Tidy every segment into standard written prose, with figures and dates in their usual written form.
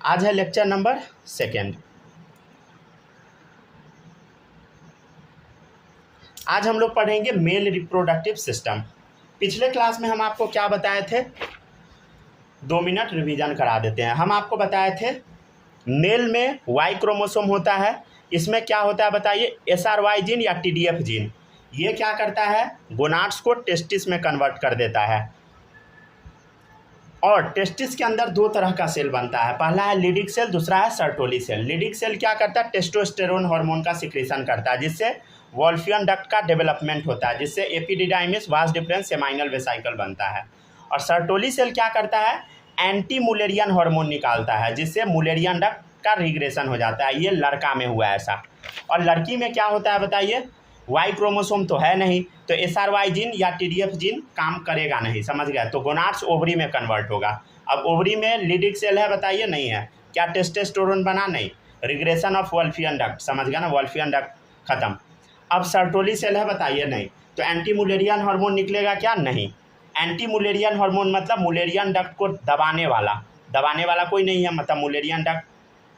आज है lecture number 2। आज हम लोग पढ़ेंगे मेल रिप्रोडक्टिव सिस्टम। पिछले क्लास में हम आपको क्या बताए थे, 2 मिनट रिवीजन करा देते हैं। हम आपको बताए थे मेल में वाई क्रोमोसोम होता है। इसमें क्या होता है बताइए, SRY जीन या TDF जीन। ये क्या करता है, गोनाड्स को टेस्टिस में कन्वर्ट कर देता है। और टेस्टिस के अंदर 2 तरह का सेल बनता है, पहला है लीडिक सेल, दूसरा है सर्टोली सेल। लीडिक सेल क्या करता है, टेस्टोस्टेरोन हार्मोन का सिक्रेशन करता है, जिससे वॉल्फियन डक्ट का डेवलपमेंट होता है, जिससे epididymis vas deferens seminal vesicle बनता है। और सर्टोली सेल क्या करता है, एंटी मुलेरियन हार्मोन निकालता है, जिससे मुलेरियन डक्ट का रिग्रेशन हो जाता है। ये लड़का में हुआ ऐसा। और लड़की में क्या होता है बताइए, वाई क्रोमोसोम तो है नहीं, तो SRY जीन या TDF जीन काम करेगा नहीं, समझ गए। तो गोनाड्स ओवरी में कन्वर्ट होगा। अब ओवरी में लीडिक सेल है बताइए, नहीं है। क्या टेस्टोस्टेरोन बना, नहीं। रिग्रेशन ऑफ वॉल्फियन डक्ट, समझ गया ना, वॉल्फियन डक्ट खत्म। अब सर्टोली सेल है बताइए, नहीं। तो एंटी मुलेरियन हार्मोन निकलेगा क्या, नहीं। एंटी मुलेरियन हार्मोन मतलब मुलेरियन डक्ट को दबाने वाला कोई नहीं है, मतलब मुलेरियन डक्ट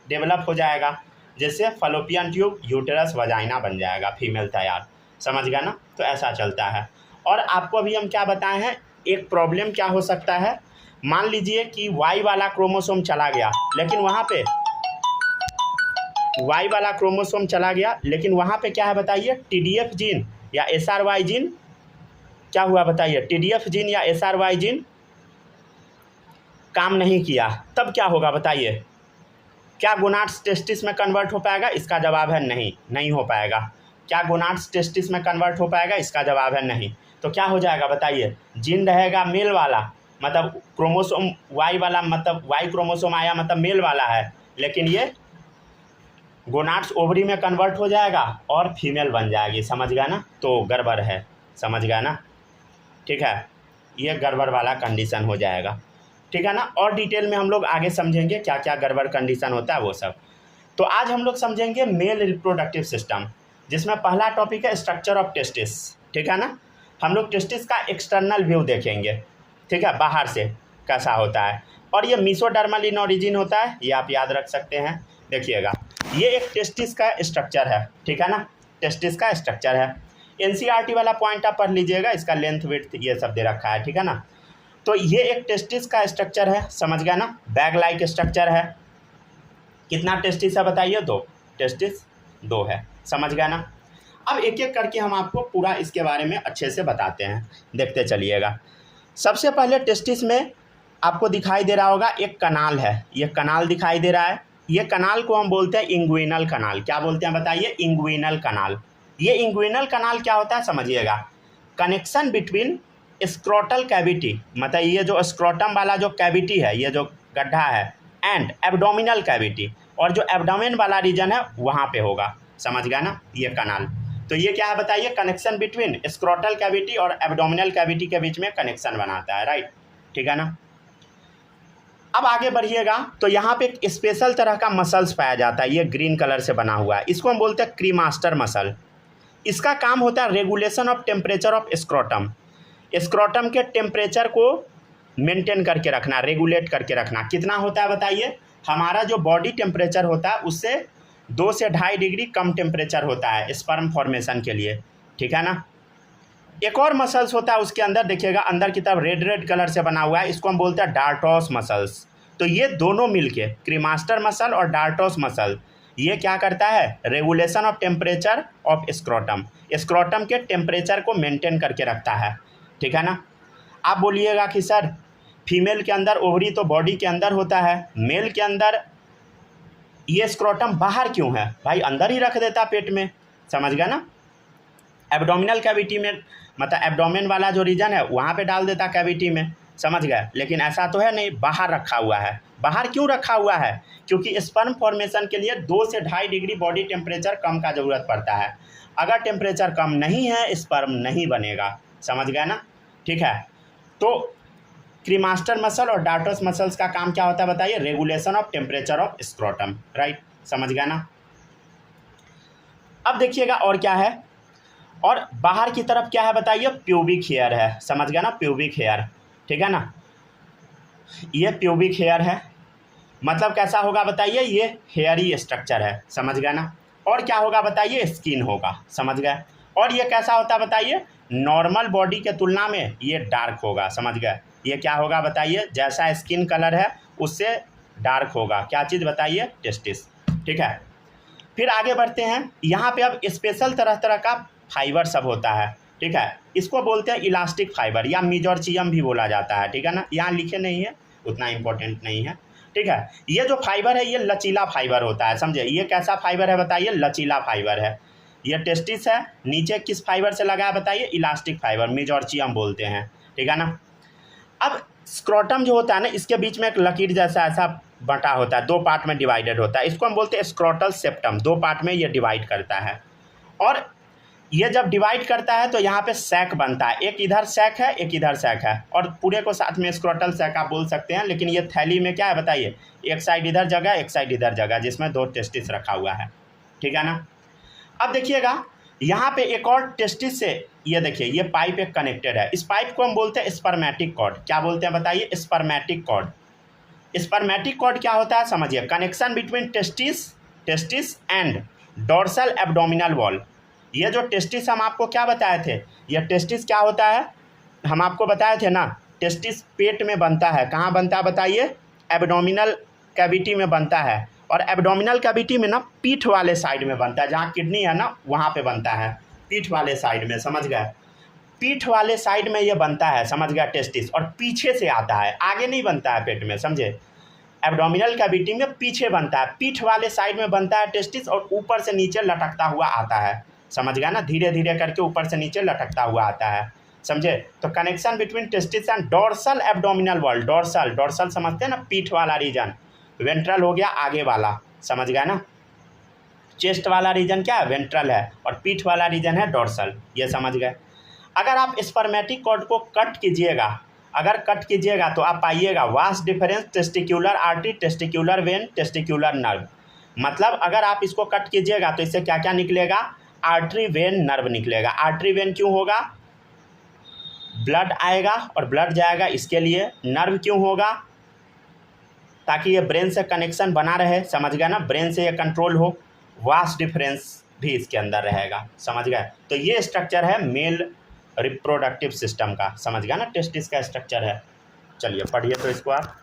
डेवलप हो जाएगा, जिससे फलोपियन ट्यूब, यूटेरस, वजाइना बन जाएगा, फीमेल तैयार, समझ गया ना। तो ऐसा चलता है। और आपको अभी हम क्या बताए हैं, एक प्रॉब्लम क्या हो सकता है, मान लीजिए कि वाई वाला क्रोमोसोम चला गया, लेकिन वहाँ पे वाई वाला क्रोमोसोम चला गया, लेकिन वहाँ पे क्या है बताइए, TDF जीन या SRY जीन क्या हुआ बताइए, TDF जीन या SRY जीन काम नहीं किया। तब क्या होगा बताइए, क्या गोनाड्स टेस्टिस में कन्वर्ट हो पाएगा? इसका जवाब है नहीं, नहीं हो पाएगा। क्या गोनाड्स टेस्टिस में कन्वर्ट हो पाएगा? इसका जवाब है नहीं। तो क्या हो जाएगा बताइए, जीन रहेगा मेल वाला, मतलब क्रोमोसोम वाई वाला, मतलब वाई क्रोमोसोम आया मतलब मेल वाला है, लेकिन ये गोनाड्स ओवरी में कन्वर्ट हो जाएगा और फीमेल बन जाएगी, समझ गया ना। तो गड़बड़ है, समझ गया ना, ठीक है। ये गड़बड़ वाला कंडीशन हो जाएगा, ठीक है ना। और डिटेल में हम लोग आगे समझेंगे क्या क्या गड़बड़ कंडीशन होता है वो सब। तो आज हम लोग समझेंगे मेल रिप्रोडक्टिव सिस्टम, जिसमें पहला टॉपिक है स्ट्रक्चर ऑफ टेस्टिस, ठीक है ना। हम लोग टेस्टिस का एक्सटर्नल व्यू देखेंगे, ठीक है, बाहर से कैसा होता है। और ये मेसोडर्मल इन ओरिजिन होता है, ये आप याद रख सकते हैं। देखिएगा, ये एक टेस्टिस का स्ट्रक्चर है, ठीक है ना, टेस्टिस का स्ट्रक्चर है। NCERT वाला पॉइंट आप पढ़ लीजिएगा, इसका लेंथ विड्थ ये सब दे रखा है, ठीक है ना। तो ये एक टेस्टिस का स्ट्रक्चर है, समझ गया ना, बैग लाइक स्ट्रक्चर है। कितना टेस्टिस है बताइए, 2 टेस्टिस, 2 है, समझ गया ना। अब एक एक करके हम आपको पूरा इसके बारे में अच्छे से बताते हैं, देखते चलिएगा। सबसे पहले टेस्टिस में आपको दिखाई दे रहा होगा एक कनाल है, ये कनाल दिखाई दे रहा है। ये कनाल को हम बोलते हैं इंग्विनल कनाल। क्या बोलते हैं बताइए, इंग्विनल कनाल। ये इंग्विनल कनाल क्या होता है समझिएगा, कनेक्शन बिटवीन स्क्रोटल कैविटी, मतलब ये जो स्क्रोटम वाला जो कैविटी है, ये जो गड्ढा है, एंड एब्डोमिनल कैविटी, और जो एब्डोमेन वाला रीजन है वहाँ पे होगा, समझ गया ना, ये कनाल। तो ये क्या है बताइए, कनेक्शन बिटवीन स्क्रोटल कैविटी और एब्डोमिनल कैविटी के बीच में कनेक्शन बनाता है, राइट, ठीक है ना। अब आगे बढ़िएगा तो यहाँ पे एक स्पेशल तरह का मसल्स पाया जाता है, ये ग्रीन कलर से बना हुआ है, इसको हम बोलते हैं क्रीमास्टर मसल। इसका काम होता है regulation of temperature of scrotum, scrotum के टेम्परेचर को मेंटेन करके रखना, रेगुलेट करके रखना। कितना होता है बताइए, हमारा जो बॉडी टेम्परेचर होता है उससे 2 से 2.5 डिग्री कम टेम्परेचर होता है स्पर्म फॉर्मेशन के लिए, ठीक है ना। एक और मसल्स होता है उसके अंदर, देखिएगा अंदर की तरफ रेड रेड कलर से बना हुआ है, इसको हम बोलते हैं डार्टोस मसल्स। तो ये दोनों मिलके, क्रीमास्टर मसल और डार्टोस मसल, ये क्या करता है, regulation of temperature of scrotum, scrotum के टेम्परेचर को मेंटेन करके रखता है, ठीक है ना। आप बोलिएगा कि सर फीमेल के अंदर ओवरी तो बॉडी के अंदर होता है, मेल के अंदर ये स्क्रोटम बाहर क्यों है? भाई अंदर ही रख देता पेट में, समझ गया ना। एब्डोमिनल कैविटी में, मतलब एब्डोमेन वाला जो रीजन है वहाँ पे डाल देता कैविटी में, समझ गए। लेकिन ऐसा तो है नहीं, बाहर रखा हुआ है। बाहर क्यों रखा हुआ है? क्योंकि स्पर्म फॉर्मेशन के लिए 2 से 2.5 डिग्री बॉडी टेम्परेचर कम का ज़रूरत पड़ता है। अगर टेम्परेचर कम नहीं है, स्पर्म नहीं बनेगा, समझ गए ना, ठीक है। तो क्रीमास्टर मसल और डार्टोस मसल्स का काम क्या होता है बताइए, regulation of temperature of scrotum, right, समझ गया ना। अब देखिएगा और क्या है, और बाहर की तरफ क्या है बताइए, प्यूबिक हेयर है, समझ गया ना, प्यूबिक हेयर, ठीक है ना। ये प्यूबिक हेयर है, मतलब कैसा होगा बताइए, ये हेयरी स्ट्रक्चर है, समझ गए ना। और क्या होगा बताइए, स्किन होगा, समझ गए। और ये कैसा होता है बताइए, नॉर्मल बॉडी के तुलना में ये डार्क होगा, समझ गए। ये क्या होगा बताइए, जैसा स्किन कलर है उससे डार्क होगा, क्या चीज़ बताइए, टेस्टिस। ठीक है, फिर आगे बढ़ते हैं। यहाँ पे अब स्पेशल तरह तरह का फाइबर सब होता है, ठीक है। इसको बोलते हैं इलास्टिक फाइबर या मेजोर्चियम भी बोला जाता है, ठीक है ना। यहाँ लिखे नहीं है, उतना इम्पोर्टेंट नहीं है, ठीक है। ये जो फाइबर है ये लचीला फाइबर होता है, समझे। ये कैसा फाइबर है बताइए, लचीला फाइबर है। ये टेस्टिस है, नीचे किस फाइबर से लगा है बताइए, इलास्टिक फाइबर, मेजोर्चियम बोलते हैं, ठीक है ना। अब स्क्रोटम जो होता है ना, इसके बीच में एक लकीर जैसा ऐसा बटा होता है, दो पार्ट में डिवाइडेड होता है, इसको हम बोलते हैं स्क्रोटल सेप्टम, दो पार्ट में ये डिवाइड करता है। और ये जब डिवाइड करता है तो यहाँ पे सैक बनता है, एक इधर सैक है एक इधर सैक है, और पूरे को साथ में स्क्रोटल सैक आप बोल सकते हैं। लेकिन ये थैली में क्या है बताइए, एक साइड इधर जगह एक साइड इधर जगह, जिसमें दो टेस्टिस रखा हुआ है, ठीक है ना। अब देखिएगा यहाँ पे एक और टेस्टिस से, ये देखिए ये पाइप एक कनेक्टेड है, इस पाइप को हम बोलते हैं स्पर्मेटिक कॉर्ड। क्या बोलते हैं बताइए, स्पर्मेटिक कॉर्ड। स्पर्मेटिक कॉर्ड क्या होता है समझिए, connection between testis and dorsal abdominal wall. ये जो टेस्टिस हम आपको क्या बताए थे, ये टेस्टिस क्या होता है, हम आपको बताए थे ना, टेस्टिस पेट में बनता है, कहाँ बनता है बताइए, एब्डोमिनल कैविटी में बनता है। और एब्डोमिनल कैविटी में ना पीठ वाले साइड में बनता है, जहाँ किडनी है ना वहाँ पे बनता है, पीठ वाले साइड में, समझ गए। पीठ वाले साइड में ये बनता है, समझ गया, टेस्टिस। और पीछे से आता है, आगे नहीं बनता है पेट में, समझे। एब्डोमिनल कैविटी में पीछे बनता है, पीठ वाले साइड में बनता है टेस्टिस, और ऊपर से नीचे लटकता हुआ आता है, समझ गया ना, धीरे धीरे करके ऊपर से नीचे लटकता हुआ आता है, समझे। तो connection between testis and dorsal abdominal wall, dorsal समझते हैं ना, पीठ वाला रीजन। वेंट्रल हो गया आगे वाला, समझ गया ना। चेस्ट वाला रीजन क्या है, वेंट्रल है, और पीठ वाला रीजन है डोर्सल, ये समझ गए। अगर आप स्पर्मेटिक कॉर्ड को कट कीजिएगा, अगर कट कीजिएगा तो आप पाइएगा vast difference testicular artery, testicular vein, testicular nerve. मतलब अगर आप इसको कट कीजिएगा तो इससे क्या क्या निकलेगा, आर्टरी वेन नर्व निकलेगा। आर्टरी वेन क्यों होगा, ब्लड आएगा और ब्लड जाएगा, इसके लिए। नर्व क्यों होगा, ताकि ये ब्रेन से कनेक्शन बना रहे, समझ गया ना, ब्रेन से ये कंट्रोल हो। वास्ट डिफरेंस भी इसके अंदर रहेगा, समझ गए। तो ये स्ट्रक्चर है मेल रिप्रोडक्टिव सिस्टम का, समझ गया ना, टेस्टिस का स्ट्रक्चर है। चलिए पढ़िए तो इसको आप।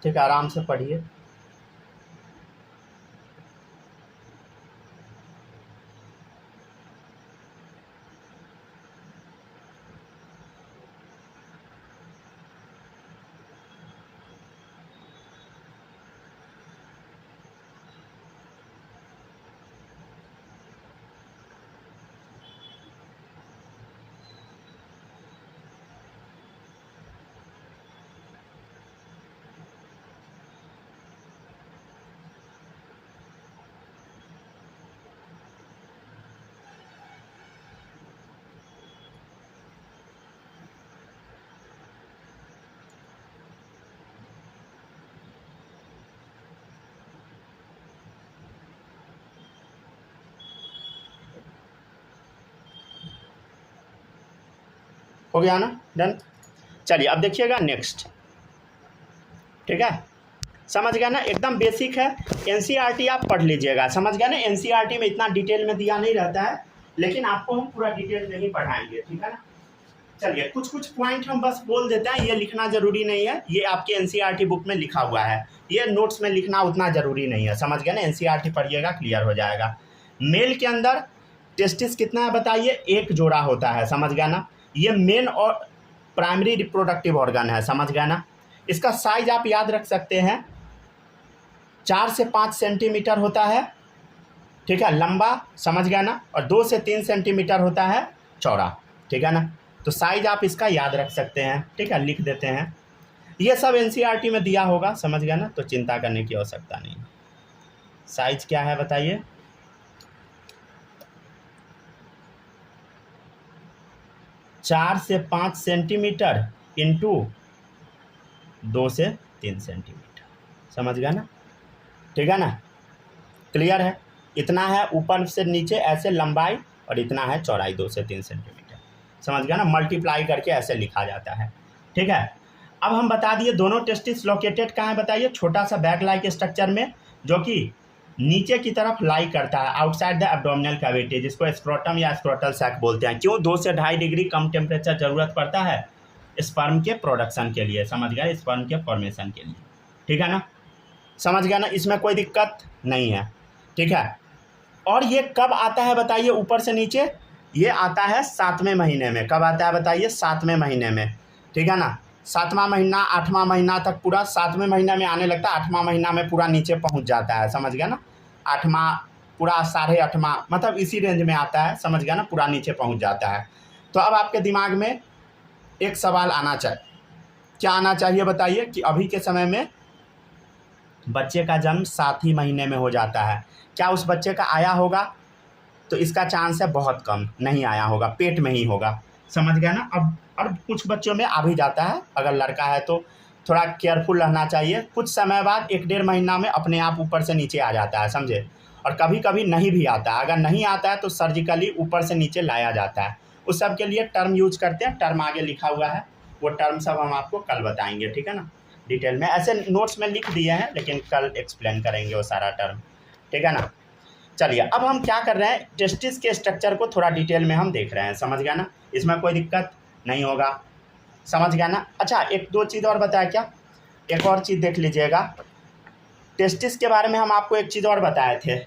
ठीक है, आराम से पढ़िए। हो गया ना, डन। चलिए अब देखिएगा नेक्स्ट, ठीक है, समझ गया ना, एकदम बेसिक है। एनसीईआरटी आप पढ़ लीजिएगा, समझ गया ना। एनसीईआरटी में इतना डिटेल में दिया नहीं रहता है, लेकिन आपको हम पूरा डिटेल में ही पढ़ाएंगे, ठीक है ना। चलिए कुछ कुछ पॉइंट हम बस बोल देते हैं, ये लिखना जरूरी नहीं है, ये आपके एनसीईआरटी बुक में लिखा हुआ है, ये नोट्स में लिखना उतना ज़रूरी नहीं है, समझ गया ना। एनसीईआरटी पढ़िएगा, क्लियर हो जाएगा। मेल के अंदर टेस्टिस कितना है बताइए, एक जोड़ा होता है, समझ गया ना। ये मेन और प्राइमरी रिप्रोडक्टिव ऑर्गन है, समझ गया ना। इसका साइज आप याद रख सकते हैं, 4 से 5 सेंटीमीटर होता है, ठीक है, लंबा, समझ गया ना, और 2 से 3 सेंटीमीटर होता है चौड़ा, ठीक है ना। तो साइज आप इसका याद रख सकते हैं, ठीक है, लिख देते हैं। ये सब एनसीईआरटी में दिया होगा, समझ गया ना, तो चिंता करने की आवश्यकता नहीं। साइज क्या है बताइए, 4 से 5 सेंटीमीटर इंटू 2 से 3 सेंटीमीटर, समझ गया ना, ठीक है ना, क्लियर है। इतना है ऊपर से नीचे ऐसे लंबाई, और इतना है चौड़ाई 2 से 3 सेंटीमीटर, समझ गया ना, मल्टीप्लाई करके ऐसे लिखा जाता है, ठीक है। अब हम बता दिए दोनों टेस्टिस लोकेटेड कहाँ है बताइए, छोटा सा बैग लाइक स्ट्रक्चर में, जो कि नीचे की तरफ लाई करता है, आउटसाइड द एब्डोमिनल कैविटी, जिसको स्क्रोटम या स्क्रोटल सैक बोलते हैं। क्यों? 2 से 2.5 डिग्री कम टेम्परेचर जरूरत पड़ता है स्पर्म के प्रोडक्शन के लिए, समझ गया, स्पर्म के फॉर्मेशन के लिए, ठीक है ना, समझ गया ना, इसमें कोई दिक्कत नहीं है, ठीक है। और ये कब आता है बताइए ऊपर से नीचे, ये आता है 7वें महीने में। कब आता है बताइए? 7वें महीने में, ठीक है ना। 7वां महीना 8वां महीना तक पूरा, 7वें महीने में आने लगता है, 8वां महीना में पूरा नीचे पहुंच जाता है, समझ गया ना। 8वां पूरा 8.5वां मतलब इसी रेंज में आता है, समझ गया ना, पूरा नीचे पहुंच जाता है। तो अब आपके दिमाग में एक सवाल आना चाहिए, क्या आना चाहिए बताइए, कि अभी के समय में बच्चे का जन्म 7 ही महीने में हो जाता है, क्या उस बच्चे का आया होगा? तो इसका चांस है बहुत कम, नहीं आया होगा, पेट में ही होगा, समझ गया ना। अब कुछ बच्चों में आ भी जाता है, अगर लड़का है तो थोड़ा केयरफुल रहना चाहिए, कुछ समय बाद 1-1.5 महीना में अपने आप ऊपर से नीचे आ जाता है, समझे। और कभी कभी नहीं भी आता है, अगर नहीं आता है तो सर्जिकली ऊपर से नीचे लाया जाता है। उस सब के लिए टर्म यूज करते हैं, टर्म आगे लिखा हुआ है, वो टर्म सब हम आपको कल बताएंगे, ठीक है ना, डिटेल में। ऐसे नोट्स में लिख दिए हैं, लेकिन कल एक्सप्लेन करेंगे वो सारा टर्म, ठीक है ना। चलिए अब हम क्या कर रहे हैं, टेस्टिस के स्ट्रक्चर को थोड़ा डिटेल में हम देख रहे हैं, समझ गया ना, इसमें कोई दिक्कत नहीं होगा, समझ गया ना। अच्छा, 1-2 चीज़ और बताया क्या, एक और चीज़ देख लीजिएगा, टेस्टिस के बारे में हम आपको एक चीज़ और बताए थे।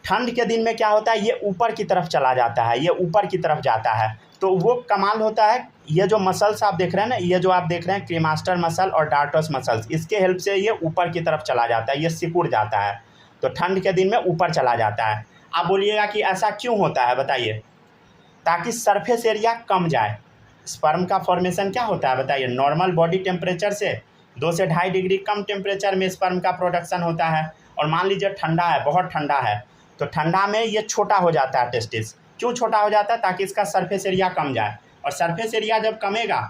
ठंड के दिन में क्या होता है, ये ऊपर की तरफ चला जाता है, ये ऊपर की तरफ जाता है, तो वो कमाल होता है। ये जो मसल्स आप देख रहे हैं ना, ये जो आप देख रहे हैं क्रीमास्टर मसल और डार्टस मसल्स, इसके हेल्प से ये ऊपर की तरफ चला जाता है, ये सिकुड़ जाता है, तो ठंड के दिन में ऊपर चला जाता है। आप बोलिएगा कि ऐसा क्यों होता है बताइए, ताकि सरफेस एरिया कम जाए। स्पर्म का फॉर्मेशन क्या होता है बताइए, नॉर्मल बॉडी टेम्परेचर से 2 से 2.5 डिग्री कम टेम्परेचर में स्पर्म का प्रोडक्शन होता है। और मान लीजिए ठंडा है, बहुत ठंडा है, तो ठंडा में ये छोटा हो जाता है टेस्टिस। क्यों छोटा हो जाता है? ताकि इसका सरफेस एरिया कम जाए, और सरफेस एरिया जब कमेगा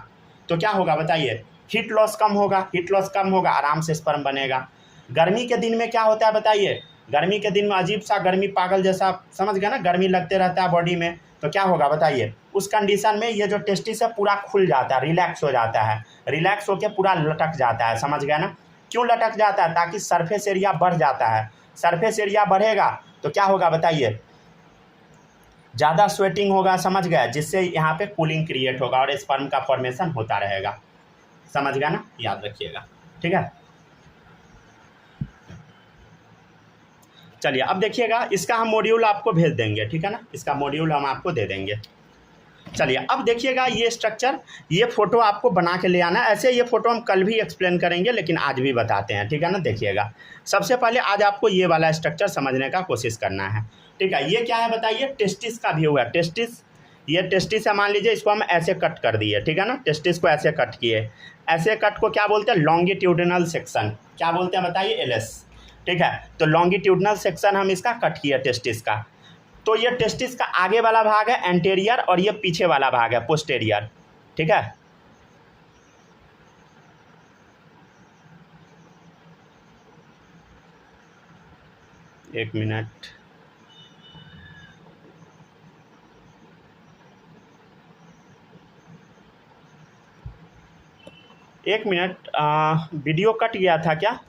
तो क्या होगा बताइए, हीट लॉस कम होगा, हीट लॉस कम होगा, आराम से स्पर्म बनेगा। गर्मी के दिन में क्या होता है बताइए, गर्मी के दिन में अजीब सा गर्मी पागल जैसा, समझ गया ना, गर्मी लगते रहता है बॉडी में, तो क्या होगा बताइए, उस कंडीशन में ये जो टेस्टिस है पूरा खुल जाता है, रिलैक्स हो जाता है, रिलैक्स होकर पूरा लटक जाता है, समझ गया ना। क्यों लटक जाता है? ताकि सरफेस एरिया बढ़ जाता है, सरफेस एरिया बढ़ेगा तो क्या होगा बताइए, ज़्यादा स्वेटिंग होगा, समझ गया, जिससे यहाँ पे कूलिंग क्रिएट होगा और स्पर्म का फॉर्मेशन होता रहेगा, समझ गया ना, याद रखिएगा, ठीक है। चलिए अब देखिएगा, इसका हम मॉड्यूल आपको भेज देंगे, ठीक है ना, इसका मॉड्यूल हम आपको दे देंगे। चलिए अब देखिएगा, ये स्ट्रक्चर, ये फ़ोटो आपको बना के ले आना है। ऐसे ये फ़ोटो हम कल भी एक्सप्लेन करेंगे, लेकिन आज भी बताते हैं, ठीक है ना। देखिएगा, सबसे पहले आज आपको ये वाला स्ट्रक्चर समझने का कोशिश करना है, ठीक है। ये क्या है बताइए, टेस्टिस का व्यू है, टेस्टिस, ये टेस्टिस है, मान लीजिए इसको हम ऐसे कट कर दिए, ठीक है ना, टेस्टिस को ऐसे कट किए, ऐसे कट को क्या बोलते हैं, लॉन्गिट्यूडिनल सेक्शन, क्या बोलते हैं बताइए, एलएस, ठीक है। तो लॉन्गिट्यूडिनल सेक्शन हम इसका कट किया टेस्टिस का, तो ये टेस्टिस का आगे वाला भाग है एंटेरियर, और ये पीछे वाला भाग है पोस्टेरियर, ठीक है। एक मिनट, वीडियो कट गया था क्या?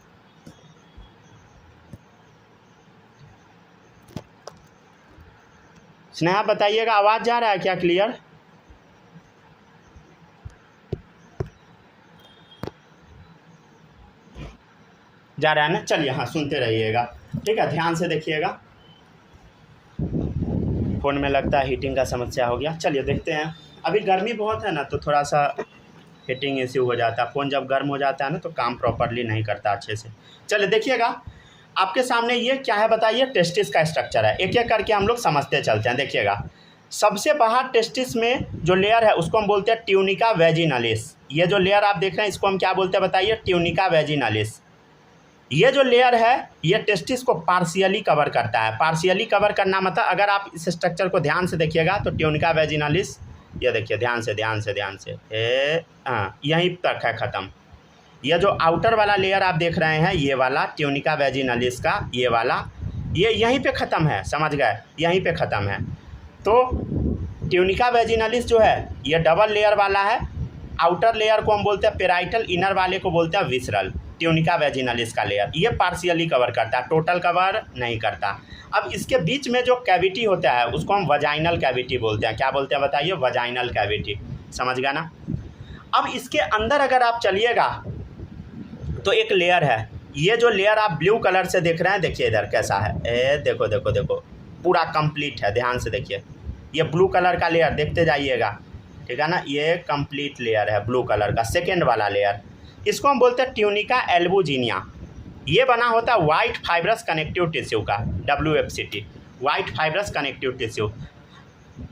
स्नेहा बताइएगा, आवाज़ जा रहा है क्या क्लियर? जा रहा है ना, चलिए हाँ, सुनते रहिएगा, ठीक है, ध्यान से देखिएगा। फ़ोन में लगता है हीटिंग का समस्या हो गया। चलिए देखते हैं, अभी गर्मी बहुत है ना, तो थोड़ा सा हीटिंग इश्यू हो जाता है, फ़ोन जब गर्म हो जाता है ना तो काम प्रॉपरली नहीं करता अच्छे से। चलिए देखिएगा, आपके सामने ये क्या है बताइए, टेस्टिस का स्ट्रक्चर है। एक एक करके हम लोग समझते चलते हैं। देखिएगा, सबसे बाहर टेस्टिस में जो लेयर है उसको हम बोलते हैं ट्यूनिका वेजिनालिस। ये जो लेयर आप देख रहे हैं इसको हम क्या बोलते हैं बताइए, ट्यूनिका वेजिनालिस। ये जो लेयर है ये टेस्टिस को पार्शियली कवर करता है। पार्शियली कवर करना मतलब, अगर आप इस स्ट्रक्चर को ध्यान से देखिएगा तो ट्यूनिका वेजिनालिस, ये देखिए ध्यान से हाँ, यहीं तक है ख़त्म। ये जो आउटर वाला लेयर आप देख रहे हैं, ये वाला ट्यूनिका वेजिनालिस का ये वाला, ये यहीं पे ख़त्म है, समझ गए, यहीं पे ख़त्म है। तो ट्यूनिका वेजिनालिस जो है ये डबल लेयर वाला है। आउटर लेयर को हम बोलते हैं पेराइटल, इनर वाले को बोलते हैं विसरल। ट्यूनिका वेजिनालिस का लेयर ये पार्शियली कवर करता है, टोटल कवर नहीं करता। अब इसके बीच में जो कैविटी होता है उसको हम वजाइनल कैविटी बोलते हैं। क्या बोलते हैं बताइए, वजाइनल कैविटी, समझ गया ना। अब इसके अंदर अगर आप चलिएगा तो एक लेयर है, ये जो लेयर आप ब्लू कलर से देख रहे हैं, देखिए इधर कैसा है, देखो पूरा कंप्लीट है, ध्यान से देखिए। ये ब्लू कलर का लेयर देखते जाइएगा, ठीक है ना, ये कंप्लीट लेयर है ब्लू कलर का, सेकेंड वाला लेयर। इसको हम बोलते हैं ट्यूनिका एल्बुजिनिया। ये बना होता है वाइट फाइब्रस कनेक्टिव टिश्यू का, WFCT, white fibrous connective tissue,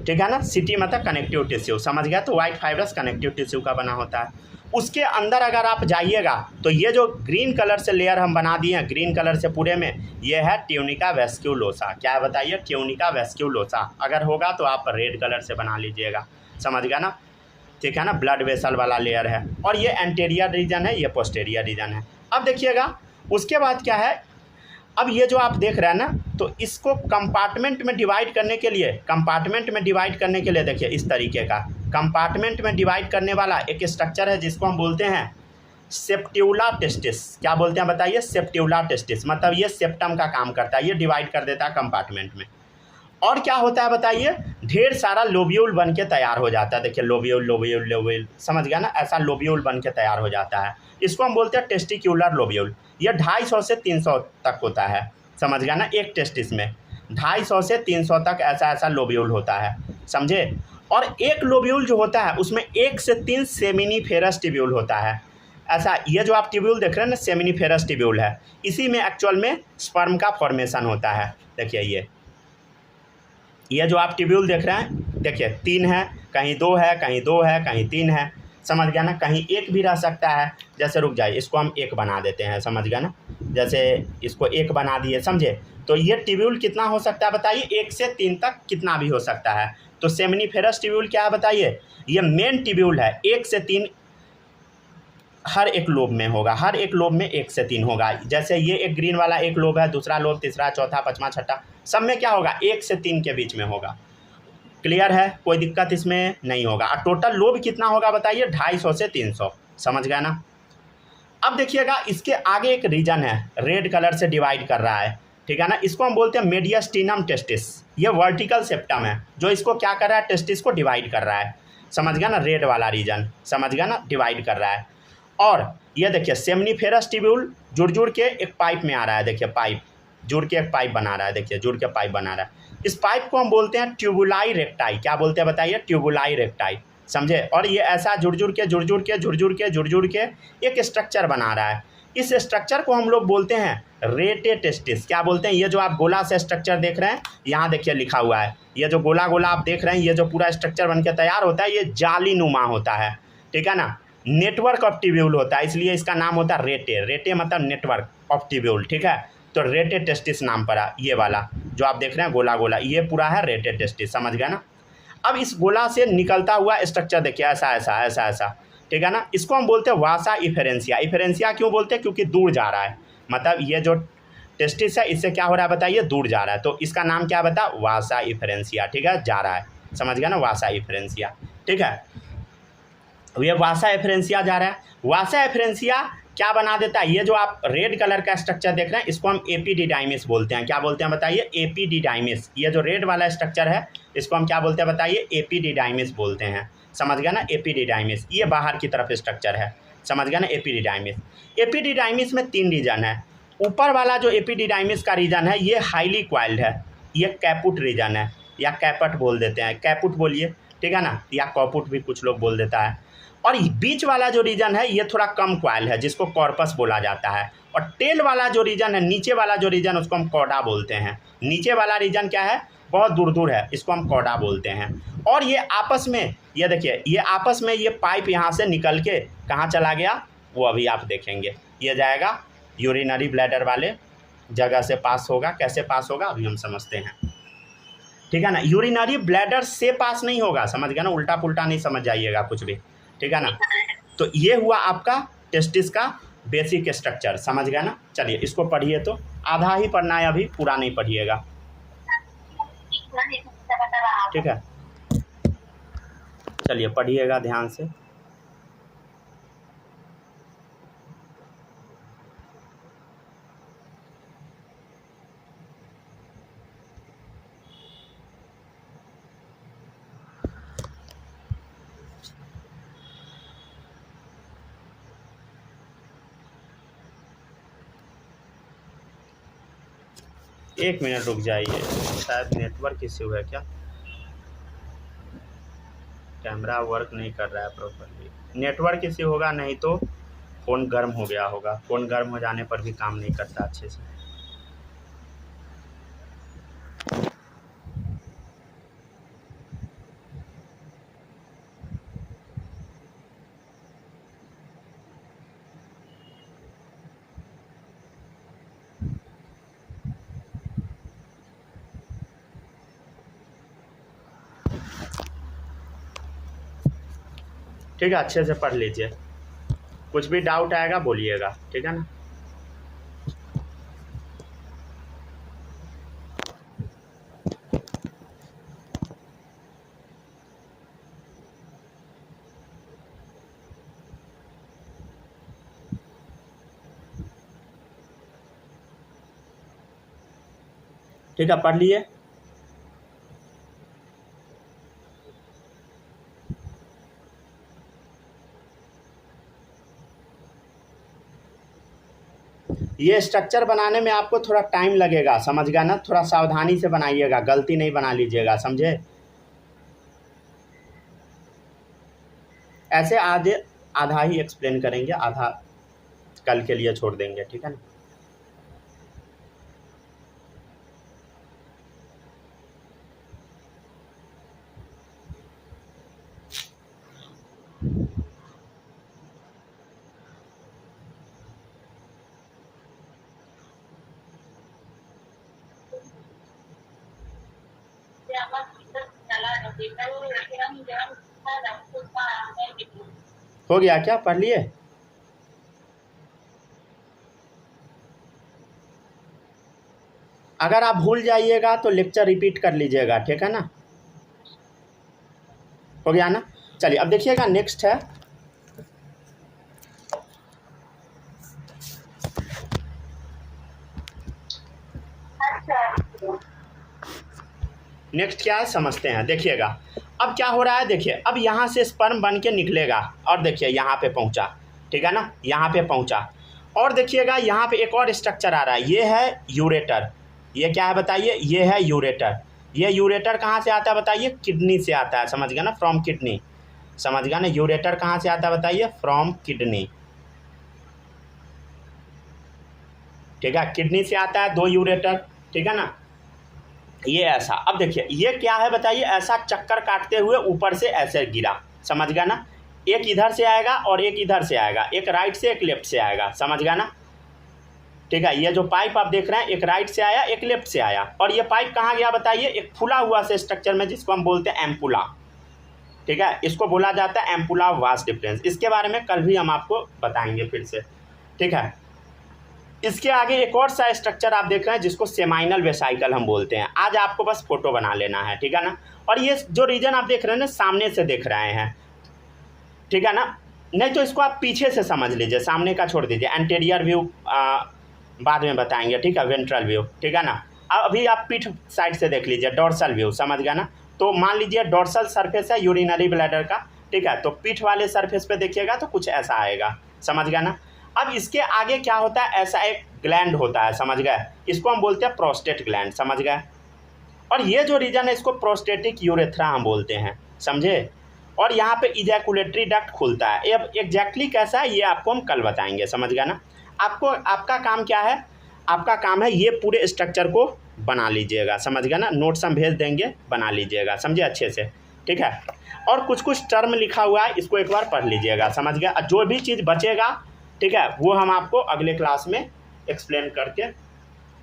ठीक है ना। सिटी मतलब कनेक्टिव टिश्यू, समझ गया। तो वाइट फाइब्रस कनेक्टिव टिश्यू का बना होता है। उसके अंदर अगर आप जाइएगा तो ये जो ग्रीन कलर से लेयर हम बना दिए हैं, ग्रीन कलर से पूरे में, ये है ट्यूनिका वेस्क्यूलोसा। क्या है बताइए, ट्यूनिका वेस्क्यूलोसा। अगर होगा तो आप रेड कलर से बना लीजिएगा, समझ गया ना, ठीक है ना। ब्लड वेसल वाला लेयर है और ये एंटीरियर रीजन है, ये पोस्टीरियर रीजन है। अब देखिएगा उसके बाद क्या है, अब ये जो आप देख रहे हैं ना, तो इसको कंपार्टमेंट में डिवाइड करने के लिए, देखिए इस तरीके का कंपार्टमेंट में डिवाइड करने वाला एक स्ट्रक्चर है जिसको हम बोलते हैं सेप्ट्यूला टेस्टिस। क्या बोलते हैं बताइए, सेप्ट्यूला टेस्टिस। मतलब ये सेप्टम का काम करता है, ये डिवाइड कर देता है कंपार्टमेंट में। और क्या होता है बताइए, ढेर सारा लोब्यूल बन के तैयार हो जाता है। देखिए लोब्यूल, समझ गया ना, ऐसा लोब्यूल बन के तैयार हो जाता है। इसको हम बोलते हैं टेस्टिक्यूलर लोब्यूल। ये 250 से 300 तक होता है, समझ गया ना। एक टेस्टिस में 250 से 300 तक ऐसा लोब्यूल होता है, समझे। और एक लोब्यूल जो होता है उसमें 1 से 3 सेमिनिफेरस टिब्यूल होता है। ऐसा ये जो आप टिब्यूल देख रहे हैं ना, सेमिनिफेरस टिब्यूल है। इसी में एक्चुअल में स्पर्म का फॉर्मेशन होता है। देखिए ये जो आप टिब्यूल देख रहे हैं, देखिए 3 है, कहीं 2 है, कहीं 2 है, कहीं 3 है, समझ गया ना। कहीं 1 भी रह सकता है, जैसे रुक जाए, इसको हम 1 बना देते हैं, समझ गया ना। जैसे इसको 1 बना दिए, समझे। तो ये टिब्यूल कितना हो सकता है बताइए, 1 से 3 तक कितना भी हो सकता है। तो सेमिनिफेरस टिब्यूल क्या है बताइए, ये मेन टिब्यूल है। 1 से 3 हर एक लोब में होगा, हर एक लोब में 1 से 3 होगा। जैसे ये एक ग्रीन वाला एक लोब है, दूसरा लोब, तीसरा, चौथा, पाँचवा, छठा, सब में क्या होगा, 1 से 3 के बीच में होगा। क्लियर है, कोई दिक्कत इसमें नहीं होगा। और टोटल लोब कितना होगा बताइए, 250 से 300, समझ गया ना। अब देखिएगा इसके आगे एक रीजन है, रेड कलर से डिवाइड कर रहा है, ठीक है ना। इसको हम बोलते हैं मीडियस्टिनम टेस्टिस। ये वर्टिकल सेप्टम है जो इसको क्या कर रहा है, टेस्टिस को डिवाइड कर रहा है, समझ गया ना। रेड वाला रीजन, समझ गया ना, डिवाइड कर रहा है। और ये देखिए सेमिनिफेरस टिब्यूल जुड़ के एक पाइप में आ रहा है। देखिए पाइप जुड़ के एक पाइप बना रहा है, देखिए जुड़ के पाइप बना रहा है। इस पाइप को हम बोलते हैं ट्यूबुलाई रेक्टाई। क्या बोलते हैं बताइए, ट्यूबुलाई रेक्टाई, समझे। और ये ऐसा जुड़ के एक स्ट्रक्चर बना रहा है। इस स्ट्रक्चर को हम लोग बोलते हैं रेटे टेस्टिस। क्या बोलते हैं, ये जो आप गोला से स्ट्रक्चर देख रहे हैं, यहाँ देखिए लिखा हुआ है, ये जो गोला आप देख रहे हैं, ये जो पूरा स्ट्रक्चर बन के तैयार होता है, ये जाली नुमा होता है, ठीक है ना। नेटवर्क ऑफ टिब्यूल होता है, इसलिए इसका नाम होता है रेटे। रेटे मतलब नेटवर्क ऑफ टिब्यूल, ठीक है। तो रेटे टेस्टिस नाम पड़ा। ये वाला जो आप देख रहे हैं गोला, ये पूरा है रेटे टेस्टिस, समझ गया ना। अब इस गोला से निकलता हुआ स्ट्रक्चर देखिए, ऐसा, ठीक है ना। इसको हम बोलते हैं वासा इफेरेंसिया। इफेरेंसिया क्यों बोलते हैं, क्योंकि दूर जा रहा है, मतलब ये जो टेस्टिस है इससे क्या हो रहा है बताइए, दूर जा रहा है। तो इसका नाम क्या बता, वासा इफेरेंसिया, ठीक है, जा रहा है, समझ गया ना, वासा इफेरेंसिया, ठीक है। ये वासा एफरेंसिया जा रहा है। वासा एफरेंसिया क्या बना देता है, ये जो आप रेड कलर का स्ट्रक्चर देख रहे हैं इसको हम एपिडिडाइमिस बोलते हैं। क्या बोलते हैं बताइए, एपिडिडाइमिस। ये जो रेड वाला स्ट्रक्चर है इसको हम क्या बोलते हैं बताइए, एपिडिडाइमिस बोलते हैं, समझ गया ना, एपिडिडाइमिस। ये बाहर की तरफ स्ट्रक्चर है, समझ गया ना, एपिडिडाइमिस। एपिडिडाइमिस में 3 रीजन है। ऊपर वाला जो एपिडिडाइमिस का रीजन है ये हाईली क्वाइल्ड है, ये कैपुट रीजन है, या कैपट बोल देते हैं, कैपुट बोलिए, ठीक है ना, या कॉपुट भी कुछ लोग बोल देता है। और बीच वाला जो रीजन है ये थोड़ा कम क्वाइल है, जिसको कॉर्पस बोला जाता है। और टेल वाला जो रीजन है, नीचे वाला जो रीजन, उसको हम कॉर्डा बोलते हैं। नीचे वाला रीजन क्या है, बहुत दूर दूर है, इसको हम कॉर्डा बोलते हैं। और ये आपस में, ये देखिए, ये आपस में ये पाइप यहाँ से निकल के कहाँ चला गया, वो अभी आप देखेंगे। ये जाएगा यूरिनरी ब्लैडर वाले जगह से पास होगा। कैसे पास होगा अभी हम समझते हैं, ठीक है ना। यूरिनरी ब्लैडर से पास नहीं होगा, समझ गया ना, उल्टा पुल्टा नहीं समझ जाइएगा कुछ भी, ठीक है ना। तो ये हुआ आपका टेस्टिस का बेसिक स्ट्रक्चर, समझ गया ना। चलिए इसको पढ़िए, तो आधा ही पढ़ना है अभी, पूरा नहीं पढ़िएगा, ठीक है। चलिए पढ़िएगा ध्यान से। एक मिनट रुक जाइए, शायद नेटवर्क इश्यू है क्या, कैमरा वर्क नहीं कर रहा है प्रॉपरली। नेटवर्क इश्यू होगा, नहीं तो फ़ोन गर्म हो गया होगा। फ़ोन गर्म हो जाने पर भी काम नहीं करता अच्छे से। ठीक है, अच्छे से पढ़ लीजिए, कुछ भी डाउट आएगा बोलिएगा, ठीक है ना। ठीक है, पढ़ लिए। ये स्ट्रक्चर बनाने में आपको थोड़ा टाइम लगेगा, समझ गया ना। थोड़ा सावधानी से बनाइएगा, गलती नहीं बना लीजिएगा, समझे। ऐसे आधे आधा ही एक्सप्लेन करेंगे, आधा कल के लिए छोड़ देंगे, ठीक है ना। हो गया क्या, पढ़ लिए। अगर आप भूल जाइएगा तो लेक्चर रिपीट कर लीजिएगा, ठीक है ना। हो गया ना। चलिए अब देखिएगा, नेक्स्ट है नेक्स्ट क्या है समझते हैं। देखिएगा अब क्या हो रहा है, देखिए अब यहाँ से स्पर्म बन के निकलेगा और देखिए यहाँ पे पहुँचा, ठीक है ना, यहाँ पे पहुँचा। और देखिएगा यहाँ पे एक और स्ट्रक्चर आ रहा है, ये है यूरेटर। ये क्या है बताइए, ये है यूरेटर। ये यूरेटर कहाँ से आता है बताइए, किडनी से आता है, समझ गया ना, फ्रॉम किडनी, समझ गया ना। यूरेटर कहाँ से आता है बताइए, फ्रॉम किडनी, ठीक है, किडनी से आता है 2 यूरेटर, ठीक है ना। ये ऐसा, अब देखिए ये क्या है बताइए, ऐसा चक्कर काटते हुए ऊपर से ऐसे गिरा, समझ गया ना। एक इधर से आएगा और एक इधर से आएगा, एक राइट से एक लेफ्ट से आएगा, समझ गया ना। ठीक है, ये जो पाइप आप देख रहे हैं, एक राइट से आया एक लेफ्ट से आया। और ये पाइप कहाँ गया बताइए, एक फुला हुआ से स्ट्रक्चर में, जिसको हम बोलते हैं एम्पुला, ठीक है, इसको बोला जाता है एम्पुला वास डिफरेंस। इसके बारे में कल भी हम आपको बताएंगे फिर से, ठीक है। इसके आगे एक और सा स्ट्रक्चर आप देख रहे हैं, जिसको सेमाइनल वेसाइकल हम बोलते हैं। आज आपको बस फोटो बना लेना है, ठीक है ना। और ये जो रीजन आप देख रहे हैं ना, सामने से देख रहे हैं, ठीक है ना, नहीं तो इसको आप पीछे से समझ लीजिए, सामने का छोड़ दीजिए। एंटीरियर व्यू बाद में बताएंगे, ठीक है, वेंट्रल व्यू, ठीक है ना। अभी आप पीठ साइड से देख लीजिए, डोर्सल व्यू, समझ गया ना। तो मान लीजिए डोर्सल सरफेस है यूरिनरी ब्लैडर का, ठीक है, तो पीठ वाले सरफेस पे देखिएगा तो कुछ ऐसा आएगा, समझ गया ना। अब इसके आगे क्या होता है, ऐसा एक ग्लैंड होता है, समझ गए, इसको हम बोलते हैं प्रोस्टेट ग्लैंड, समझ गए। और ये जो रीजन है, इसको प्रोस्टेटिक यूरेथ्रा हम बोलते हैं, समझे। और यहाँ पे इजैकुलेटरी डक्ट खुलता है। अब एग्जैक्टली कैसा है ये आपको हम कल बताएंगे, समझ गया ना। आपको आपका काम क्या है, आपका काम है ये पूरे स्ट्रक्चर को बना लीजिएगा, समझ गए ना। नोट्स हम भेज देंगे, बना लीजिएगा, समझे अच्छे से, ठीक है। और कुछ कुछ टर्म लिखा हुआ है, इसको एक बार पढ़ लीजिएगा, समझ गया। जो भी चीज़ बचेगा, ठीक है, वो हम आपको अगले क्लास में एक्सप्लेन करके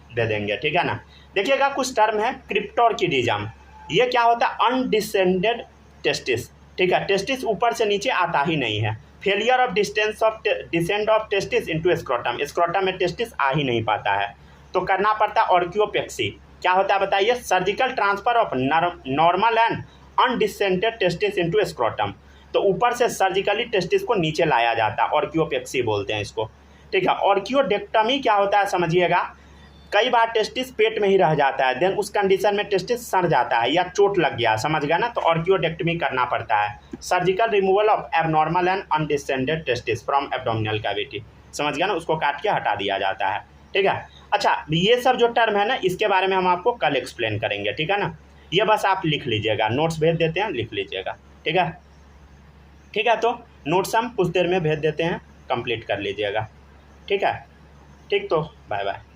दे देंगे, ठीक है ना। देखिएगा कुछ टर्म है, क्रिप्टोर्किडिज्म, ये क्या होता है, अनडिसेंडेड टेस्टिस, ठीक है, टेस्टिस ऊपर से नीचे आता ही नहीं है। Failure of descend of testis into scrotum, scrotum में टेस्टिस आ ही नहीं पाता है, तो करना पड़ता है ऑर्कियोपेक्सी। क्या होता है बताइए, surgical transfer of normal and undescended testis into scrotum, तो ऊपर से सर्जिकली टेस्टिस को नीचे लाया जाता है, ऑर्कियोपेक्सी बोलते हैं इसको, ठीक है। ऑर्कियोडेक्टमी क्या होता है समझिएगा, कई बार टेस्टिस पेट में ही रह जाता है, देन उस कंडीशन में टेस्टिस सड़ जाता है या चोट लग गया, समझ गया ना, तो ऑर्कियोडेक्टमी करना पड़ता है। Surgical removal of abnormal and undescended testis from abdominal cavity, समझ गया ना, उसको काट के हटा दिया जाता है, ठीक है। अच्छा, ये सब जो टर्म है ना, इसके बारे में हम आपको कल एक्सप्लेन करेंगे, ठीक है ना। ये बस आप लिख लीजिएगा, नोट्स भेज देते हैं, लिख लीजिएगा, ठीक है, ठीक है। तो नोट्स हम कुछ देर में भेज देते हैं, कंप्लीट कर लीजिएगा, ठीक है, ठीक। तो बाय बाय।